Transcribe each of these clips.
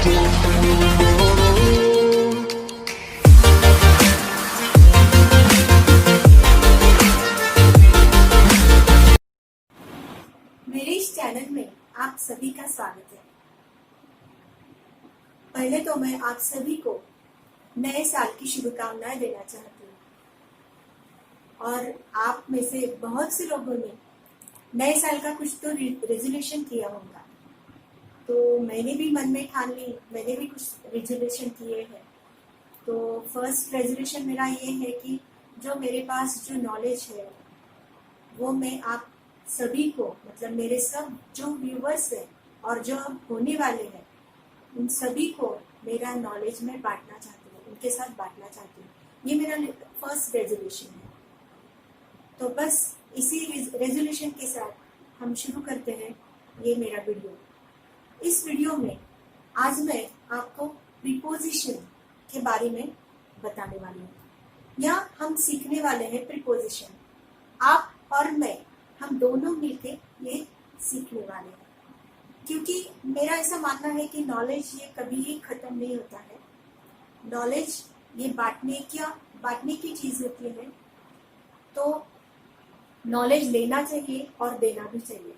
मेरे इस चैनल में आप सभी का स्वागत है। पहले तो मैं आप सभी को नए साल की शुभकामनाएं देना चाहती हूँ और आप में से बहुत से लोगों ने नए साल का कुछ तो रेजोल्यूशन किया होगा, तो मैंने भी मन में ठान ली, मैंने भी कुछ रेजोल्यूशन किए हैं। तो फर्स्ट रेजोल्यूशन मेरा ये है कि जो मेरे पास जो नॉलेज है वो मैं आप सभी को, मतलब मेरे सब जो व्यूवर्स हैं और जो अब होने वाले हैं, उन सभी को मेरा नॉलेज में बांटना चाहती हूँ, उनके साथ बांटना चाहती हूँ। ये मेरा फर्स्ट रेजोल्यूशन है। तो बस इसी रेजोल्यूशन के साथ हम शुरू करते हैं ये मेरा वीडियो। इस वीडियो में आज मैं आपको प्रीपोजिशन के बारे में बताने वाली हूँ, या हम सीखने वाले हैं प्रीपोजिशन। आप और मैं, हम दोनों मिलके ये सीखने वाले हैं, क्योंकि मेरा ऐसा मानना है कि नॉलेज ये कभी ही खत्म नहीं होता है। नॉलेज ये बांटने की चीज होती है। तो नॉलेज लेना चाहिए और देना भी चाहिए।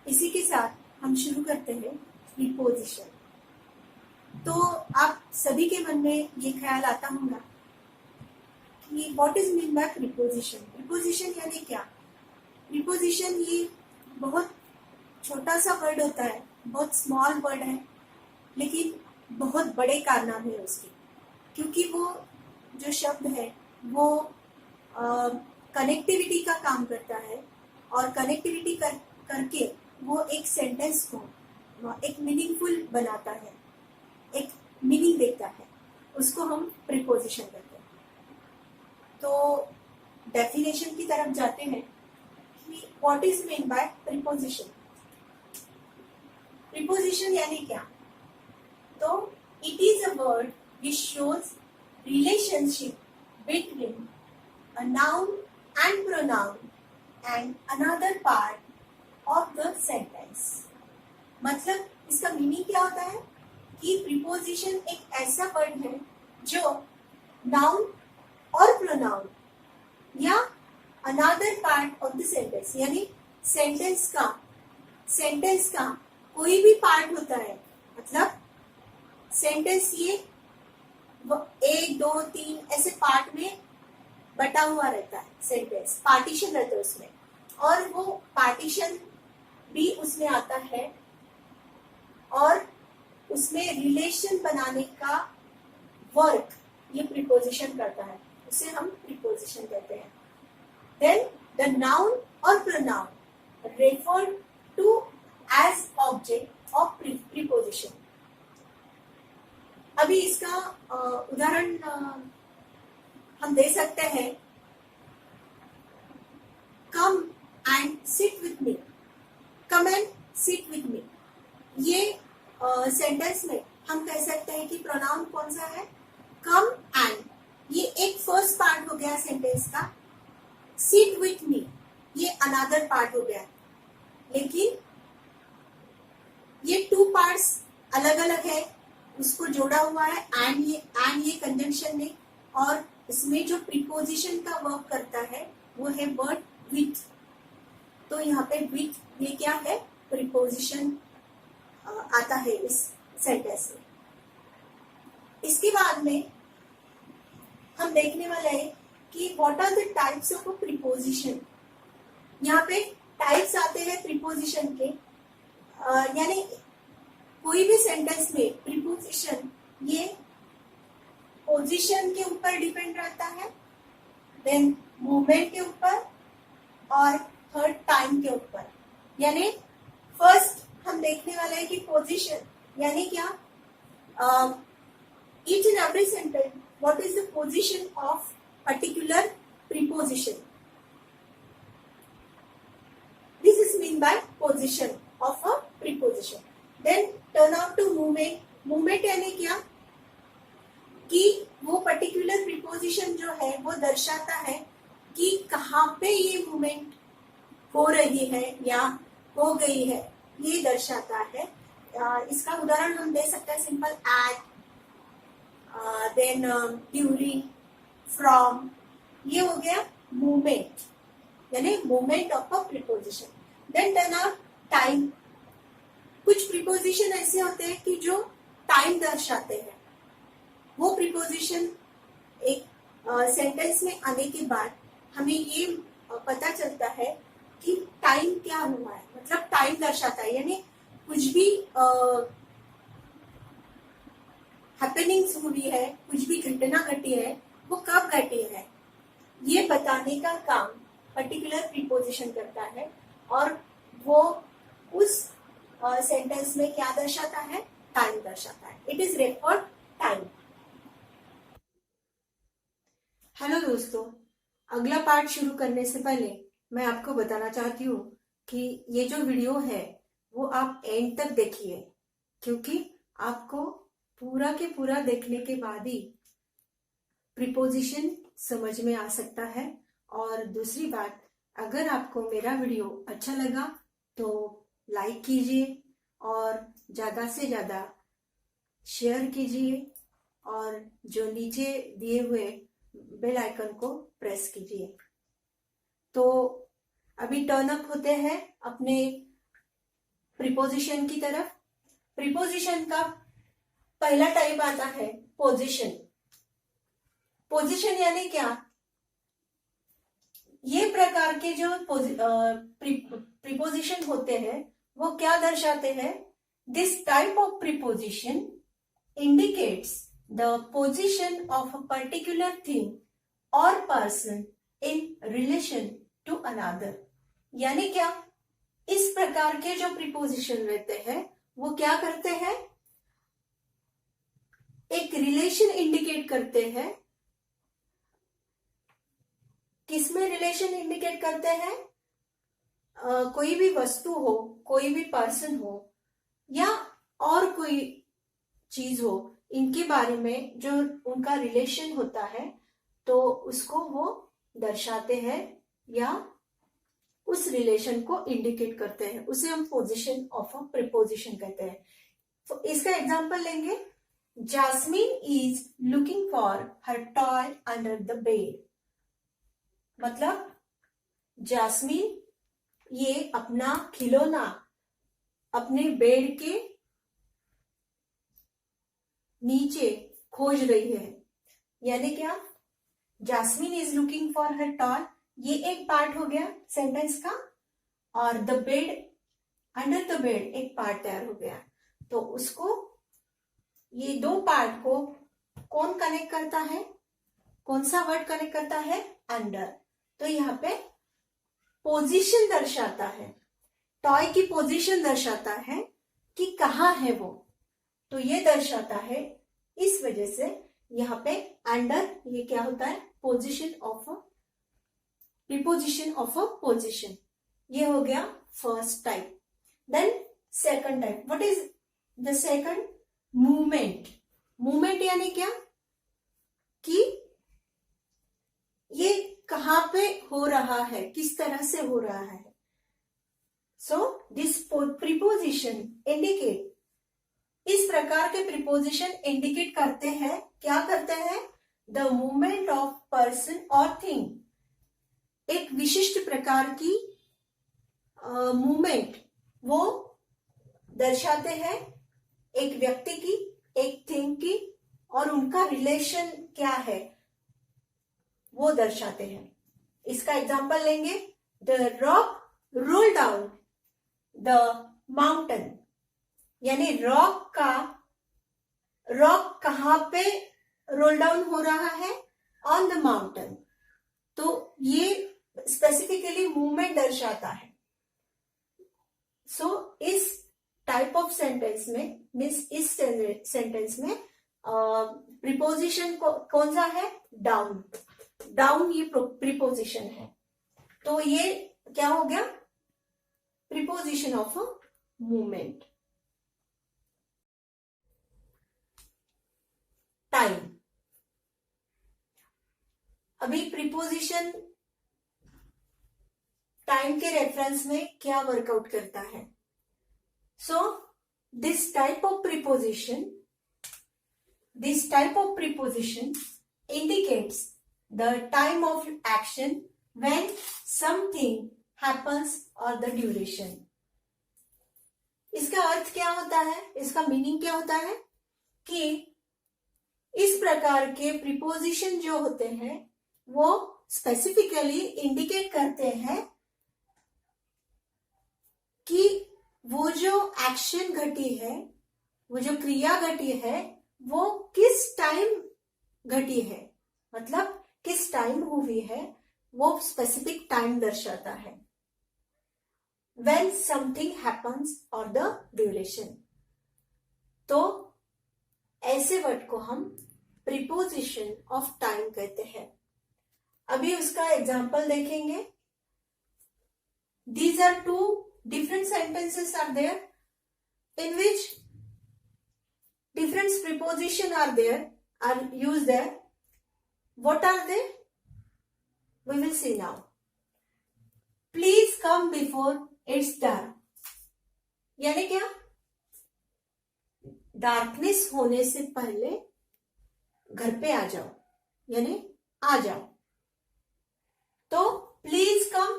इसी के साथ हम शुरू करते हैं प्रीपोजिशन। तो आप सभी के मन में ये ख्याल आता होगा कि what is mean by preposition. Preposition यानी क्या? प्रीपोजिशन ये बहुत छोटा सा वर्ड होता है, बहुत स्मॉल वर्ड है, लेकिन बहुत बड़े कारनामे है उसके, क्योंकि वो जो शब्द है वो कनेक्टिविटी का काम करता है, और कनेक्टिविटी करके वो एक सेंटेंस को एक मीनिंगफुल बनाता है, एक मीनिंग देता है। उसको हम प्रीपोजिशन कहते हैं। तो डेफिनेशन की तरफ जाते हैं कि what is mean by preposition. Preposition यानी क्या? तो it is a word which shows relationship between a noun and pronoun and another part of the sentence. मतलब इसका मीनिंग क्या होता है कि प्रीपोजिशन एक ऐसा वर्ड है जो नाउन और प्रोनाउन या another part of the sentence, यानी सेंटेंस का कोई भी पार्ट होता है। मतलब सेंटेंस ये 1, 2, 3 ऐसे पार्ट में बटा हुआ रहता है। सेंटेंस पार्टीशन रहता है उसमें, और वो पार्टीशन भी उसमें आता है, और उसमें रिलेशन बनाने का वर्क ये प्रीपोजिशन करता है। उसे हम प्रीपोजिशन कहते हैं। Then the noun or pronoun referred to as object of preposition. अभी इसका उदाहरण हम दे सकते हैं। Come and sit with me. Come and sit with me. ये सेंटेंस में हम कह सकते हैं कि प्रोनाउन कौन सा है? Come and। ये एक फर्स्ट पार्ट हो गया सेंटेंस का। Sit with me ये अनदर पार्ट हो गया, लेकिन ये 2 पार्ट्स अलग अलग है, उसको जोड़ा हुआ है एंड ये कंजंक्शन में, और इसमें जो प्रीपोजिशन का वर्क करता है वो है वर्ड विथ। तो यहाँ पे विथ ये क्या है? प्रीपोजिशन आता है इस सेंटेंस में। इसके बाद में हम देखने वाले हैं कि what are the types of a preposition. यहाँ पे टाइप्स आते हैं प्रीपोजिशन के, यानी कोई भी सेंटेंस में प्रीपोजिशन ये पोजीशन के ऊपर डिपेंड रहता है, देन मूवमेंट के ऊपर, और थर्ड टाइम के ऊपर। यानी फर्स्ट हम देखने वाले हैं कि पोजीशन यानी क्या? Each and every sentence what is the position of particular preposition. This is mean by position of a preposition. Then turn out to movement. Movement यानी क्या? कि वो particular preposition जो है वो दर्शाता है कि कहाँ पे ये मूवमेंट हो रही है या हो गई है, ये दर्शाता है। इसका उदाहरण हम दे सकते हैं simple at, then during, from. ये हो गया मूवमेंट, यानी movement of a preposition. Then turn out time. कुछ प्रीपोजिशन ऐसे होते हैं कि जो टाइम दर्शाते हैं। वो प्रीपोजिशन एक सेंटेंस में आने के बाद हमें ये पता चलता है कि टाइम क्या हुआ है, मतलब टाइम दर्शाता है, यानी कुछ भी हैपनिंग्स हुई है, कुछ भी घटना घटी है, वो कब घटी है, ये बताने का काम पर्टिकुलर प्रीपोजिशन करता है। और वो उस सेंटेंस में क्या दर्शाता है, टाइम दर्शाता है। It is referred time. Hello दोस्तों, अगला पार्ट शुरू करने से पहले मैं आपको बताना चाहती हूँ कि ये जो वीडियो है वो आप एंड तक देखिए, क्योंकि आपको पूरा के पूरा देखने के बाद ही प्रीपोजिशन समझ में आ सकता है। और दूसरी बात, अगर आपको मेरा वीडियो अच्छा लगा तो लाइक कीजिए और ज़्यादा से ज़्यादा शेयर कीजिए, और जो नीचे दिए हुए बेल आइकन को प्रेस कीजिए। तो अभी टर्न अप होते हैं अपने प्रीपोजिशन की तरफ। प्रीपोजिशन का पहला टाइप आता है पोजीशन। पोजीशन यानी क्या? ये प्रकार के जो प्रीपोजिशन होते हैं वो क्या दर्शाते हैं? This type of preposition indicates the position of a particular thing or person in relation to another। यानी क्या? इस प्रकार के जो प्रीपोजिशन रहते हैं वो क्या करते हैं? एक रिलेशन इंडिकेट करते हैं। किसमें रिलेशन इंडिकेट करते हैं? कोई भी वस्तु हो, कोई भी पर्सन हो, या और कोई चीज हो, इनके बारे में जो उनका रिलेशन होता है तो उसको वो दर्शाते हैं या उस रिलेशन को इंडिकेट करते हैं। उसे हम पोजीशन ऑफ अ प्रीपोजिशन कहते हैं। तो इसका एग्जांपल लेंगे। Jasmine is looking for her toy under the bed. मतलब जास्मीन ये अपना खिलौना अपने बेड के नीचे खोज रही है। यानी क्या? Jasmine is looking for her toy, ये एक पार्ट हो गया सेंटेंस का, और the bed, under the bed एक पार्ट तैयार हो गया। तो उसको, ये दो पार्ट को कौन कनेक्ट करता है? कौन सा वर्ड कनेक्ट करता है? अंडर। तो यहाँ पे पोजीशन दर्शाता है, टॉय की पोजीशन दर्शाता है कि कहाँ है वो। तो ये दर्शाता है, इस वजह से यहाँ पे अंडर ये क्या होता है? Position of a preposition of a position. ये हो गया first type. Then second type, what is the second? Movement. Movement यानी क्या? कि ये कहाँ पे हो रहा है, किस तरह से हो रहा है। सो दिस प्रीपोजिशन इंडिकेट, इस प्रकार के प्रीपोजिशन इंडिकेट करते हैं, क्या करते हैं? द मूवमेंट ऑफ पर्सन और थिंग। एक विशिष्ट प्रकार की मूवमेंट वो दर्शाते हैं, एक व्यक्ति की, एक थिंग की, और उनका रिलेशन क्या है वो दर्शाते हैं। इसका एग्जांपल लेंगे। The rock roll down the mountain. यानी रॉक कहां पे रोल डाउन हो रहा है? On the mountain. तो ये स्पेसिफिकली मूवमेंट दर्शाता है। सो इस टाइप ऑफ सेंटेंस में, मीन्स इस सेंटेंस में प्रीपोजिशन कौन सा है? डाउन। डाउन ये प्रीपोजिशन है। तो ये क्या हो गया? Preposition of a movement. Time. अभी प्रीपोजिशन टाइम के रेफरेंस में क्या वर्कआउट करता है? सो this type of preposition indicates the time of action when something happens or the duration. इसका अर्थ क्या होता है, इसका मीनिंग क्या होता है कि इस प्रकार के प्रीपोजिशन जो होते हैं वो स्पेसिफिकली इंडिकेट करते हैं कि वो जो एक्शन घटी है, वो जो क्रिया घटी है, वो किस टाइम घटी है, मतलब किस टाइम हुई है, वो स्पेसिफिक टाइम दर्शाता है. When something happens or the duration. तो ऐसे वर्ड को हम प्रीपोजिशन ऑफ टाइम कहते हैं. अभी उसका एग्जाम्पल देखेंगे. These are two different sentences are there in which different preposition are used there. What are they? We will see now. Please come before it's dark. यानी क्या, darkness होने से पहले घर पे आ जाओ, यानी आ जाओ. तो please come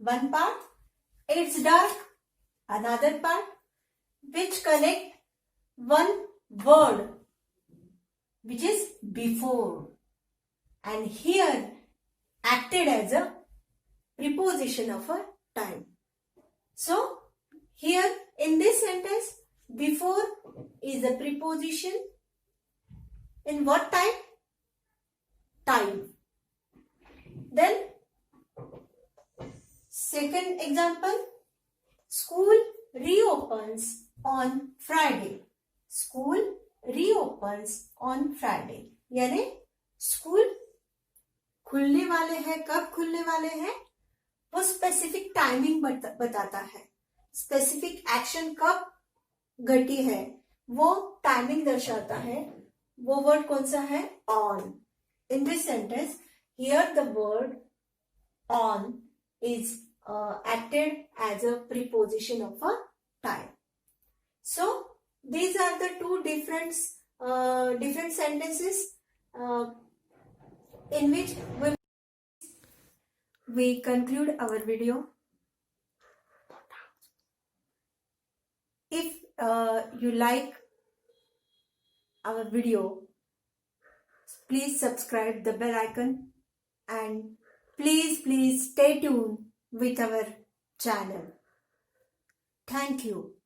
one part, it's dark another part, which connect one word which is before, and here acted as a preposition of a time. So here in this sentence, before is the preposition in what time? Time. Then second example, school reopens on Friday. School reopens on Friday. यानी school खुलने वाले हैं. कब खुलने वाले हैं वो specific timing बताता है. स्पेसिफिक एक्शन कब घटी है वो टाइमिंग दर्शाता है. वो वर्ड कौन सा है? On. In this sentence here the word on is acted as a preposition of a time. So these are the two different sentences in which we conclude our video. If you like our video, please subscribe the bell icon and please stay tuned with our channel. Thank you.